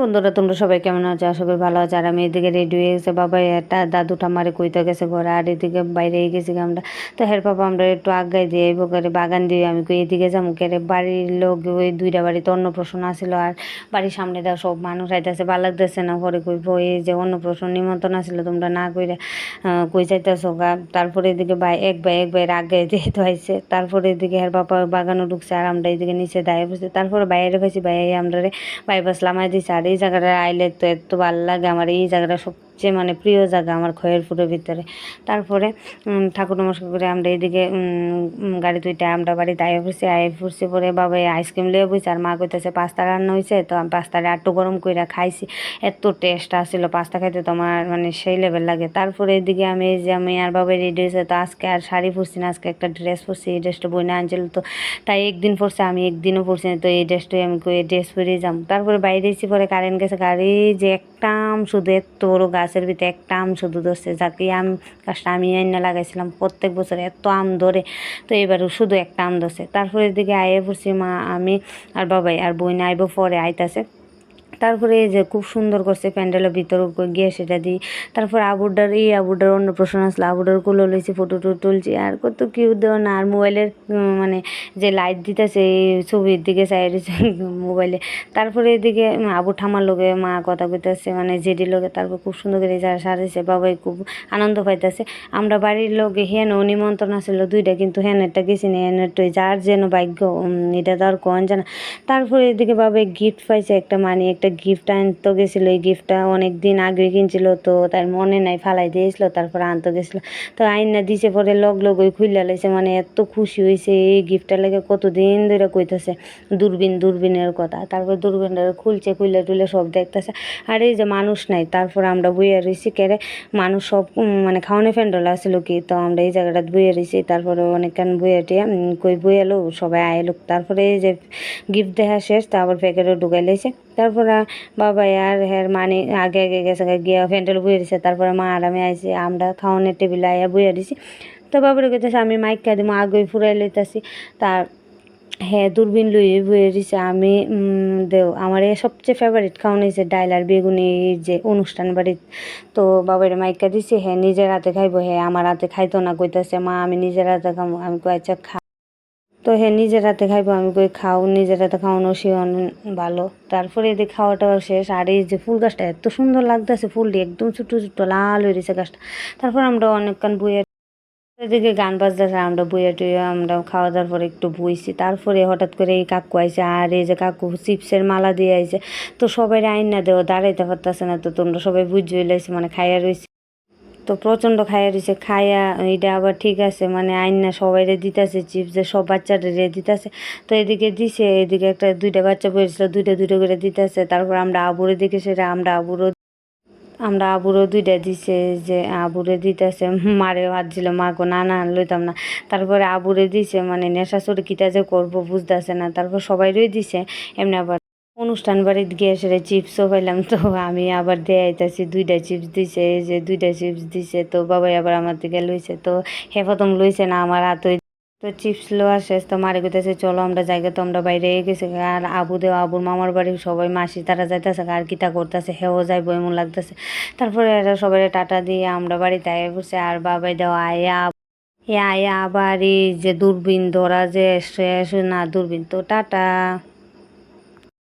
বন্ধুরা, তোমরা সবাই কেমন আছো? আশা করি ভালো আছো। আর আমি এদিকে রেডি হয়ে গেছে, বাবা একটা দাদু ঠাম্মারে কইতে গেছে ঘরে, আর এদিকে বাইরে গেছি আমরা। তো হের বাবা আমরা একটু আগাই দিয়ে এই করে বাগান দিয়ে আমি কই এদিকে যাবো কেরে বাড়ির লোক ওই দুইটা বাড়িতে অন্নপ্রাশন আসিল, আর বাড়ির সামনে দেওয়া সব মানুষ আইতেছে, ভালো লাগতেছে না। পরে কইব এই যে অন্নপ্রাশন নিমন্ত্রণ আসিল তোমরা না কইরা কই যাইতেছো গা। তারপরে এদিকে এক ভাই আগে যেহেতু আইসে, তারপরে এদিকে হের বাবা বাগানও ঢুকছে, আর আমরা এদিকে নিচে দাঁড়িয়ে বসে। তারপরে বাইরে পাইছি, ভাই আমরা বাইপাস লামাই দিছে। আর এই জায়গাটা আইলে তো এত ভালো লাগে আমার, এই জায়গাটা সবচেয়ে মানে প্রিয় জায়গা আমার খয়েরপুরের ভিতরে। তারপরে ঠাকুর নমস্কার করে আমরা এইদিকে গাড়ি দুইটা আমরা বাড়িতে আয়ে পড়ছি পরে বাবা আইসক্রিম লিয়ে বইছে, আর মা কইতেছে পাস্তা রান্না হয়েছে। তো আমি পাস্তাটা একটু গরম করে খাইছি, এত টেস্ট আসছিল পাস্তা খাইতে, তো আমার মানে সেই লেভেল লাগে। তারপরে এদিকে আমি আর বাবা রেডি হয়েছে, তো আজকে আর শাড়ি পরছি না, আজকে একটা ড্রেস পরছি। এই ড্রেসটা বইনা আনছিল, তো তাই একদিন পরছে, আমি একদিনও পরছি না। তো এই ড্রেসটাই আমি কই ড্রেস পরে যাম। তারপরে বাইরে এসে পরে কারেন্ট গেছে, গাড়ি যে একটা আম শুধু এত বড় গাছের ভিতরে একটা আম শুধু ধরছে, যাকে আম গাছটা আমি এনে লাগাইছিলাম প্রত্যেক বছর এত আম ধরে, তো এবারও শুধু একটা আম ধরছে। তারপরে এদিকে আইয়ে পড়ছি মা আমি আর বাবাই, আর বই না আইব পরে আইতাছে। তারপরে এই যে খুব সুন্দর করছে প্যান্ডেলের ভিতর গিয়ে সেটা দিই। তারপর আবুডার অন্নপ্রাশন আসলো, আবুডার কুলো লইছি, ফটো তুলছি, আর কত কিউ দেও না। আর মোবাইলের মানে যে লাইট দিতেছে এই ছবির দিকে চাই রয়েছে মোবাইলে। তারপরে এদিকে আবু ঠামার লোকে মা কথা কইতেছে, মানে জেডি লোকে। তারপর খুব সুন্দর করে যারা সাজাইছে, বাবাই খুব আনন্দ পাইতেছে। আমরা বাড়ির লোকে হেন নিমন্ত্রণ আসলো দুইটা, কিন্তু হেনেরটা গেছি না, হেনেরটাই যার যেন ভাগ্য, এটা তো আর কন জানা। তারপরে এদিকে বাবা গিফট পাইছে একটা, মানে একটা গিফট আনতে গেছিলো। এই গিফটটা অনেক দিন আগে কিনছিল, তো তার মনে নাই ফালাই দিয়েছিল, তারপরে আনতে গেছিলো। তো আইনা দিছে পরে লগ ওই খুললা লাইছে, মানে এত খুশি হয়েছে এই গিফটটা লাগে, কতদিন ধরে কইতেছে দূরবীনের কথা। তারপর দূরবীনটা খুলছে, খুললে টুলে সব দেখতেছে। আর এই যে মানুষ নাই, তারপর আমরা বইয়া রয়েছি কেড়ে, মানুষ সব মানে খাওয়ানো প্যান্ডেল আসছিল কি, তো আমরা এই জায়গাটা বইয়া রয়েছি। তারপরে অনেকক্ষণ বইয়া টিয়া কই বইয়ালো, সবাই আইলো। তারপরে এই যে গিফট দেখা শেষ, তারপর প্যাকেটও ঢুকাই লাইছে। তারপরে বাবা আর হের মানে আগে গেছে গিয়া প্যান্ডেল বইয়া দিছে। তারপরে মা আর আমি আইছি, আমরা খাওয়ানোর টেবিলে আইয়া বইয়া দিছি। তো বাবার কইতেছে আমি মাইকা দিমু, আগে ফুরাই লইতাছি। তার হ্যাঁ দূরবীন লই বইয়ে দিছে। আমি আমার সবচেয়ে ফেভারিট খাওয়ানো হয়েছে ডাইল আর বেগুনি যে অনুষ্ঠান বাড়ির। তো বাবার মাইকা দিছে, হ্যাঁ নিজের হাতে খাইবো, হ্যাঁ আমার হাতে খাইতো না, কইতাছে মা আমি নিজের হাতে খাবো। আমি কই আচ্ছা খা। তো হ্যাঁ নিজের হাতে খাইবো, আমি কই খাও, নিজের হাতে খাওয়ানো সে ভালো। তারপরে এদিকে খাওয়া টাওয়া শেষ। আর এই যে ফুল গাছটা এত সুন্দর লাগতেছে, ফুলটি একদম ছোট্ট ছোট্ট লাল হয়ে রয়েছে গাছটা। তারপর আমরা অনেকক্ষণ বইয়ে এদিকে গান বাজতেছে, আমরা বইয়ে টুইয়ে আমরা খাওয়া দাওয়ার পরে একটু বইছি। তারপরে হঠাৎ করে এই কাকু আইছে, আর এই যে কাকু চিপসের মালা দিয়ে আইছে। তো সবাই আইন না দেও দাঁড়াইতে পারতেছে না, তো তোমরা সবাই বুঝে লাইছে, মানে খাইয়া রয়েছে। তো প্রচণ্ড খাইয়া রয়েছে, খাইয়া এটা আবার ঠিক আছে, মানে আইন না সবাই দিতেছে চিপস, যে সব বাচ্চাদের দিতেছে। তো এদিকে দিছে, এদিকে একটা দুইটা বাচ্চা বসেছিল, দুইটা করে দিতেছে। তারপর আমরা আবুরে দিকে সেটা আমরা আবুরও দুইটা দিছে, যে আবুরে দিতেছে, মারে হাত দিল, মা গো না লইতাম না। তারপরে আবুরে দিছে, মানে নেশা চড়ে কিটা যে করবো বুঝতেছে না। তারপর সবাই রই দিছে। এমনি আবার অনুষ্ঠান বাড়িতে গিয়ে সেটা চিপসও পাইলাম, তো আমি আবার দিয়ে আইতাছি, দুইটা চিপস দিছে, এই যে দুইটা চিপস দিছে। তো বাবাই আবার আমার দিকে লইছে, তো হে প্রথম লইছে না, আমার হাত তো চিপস লওয়া শেষ। তো মারে কইতেছে চলো আমরা জায়গা, তো আমরা বাইরে গেছি। আর আবুর মামার বাড়ির সবাই মাসি তারা যাইতেছে, আর কিতা করতেছে, হেও যাইবো এমন লাগতেছে। তারপরে এরা সবাই টাটা দিয়ে আমরা বাড়িতে আয়া পড়ছে। আর বাবাই দেওয়া আয়া আবার এই যে দূরবীন ধরা যে শেষ না, দূরবীন তো টাটা।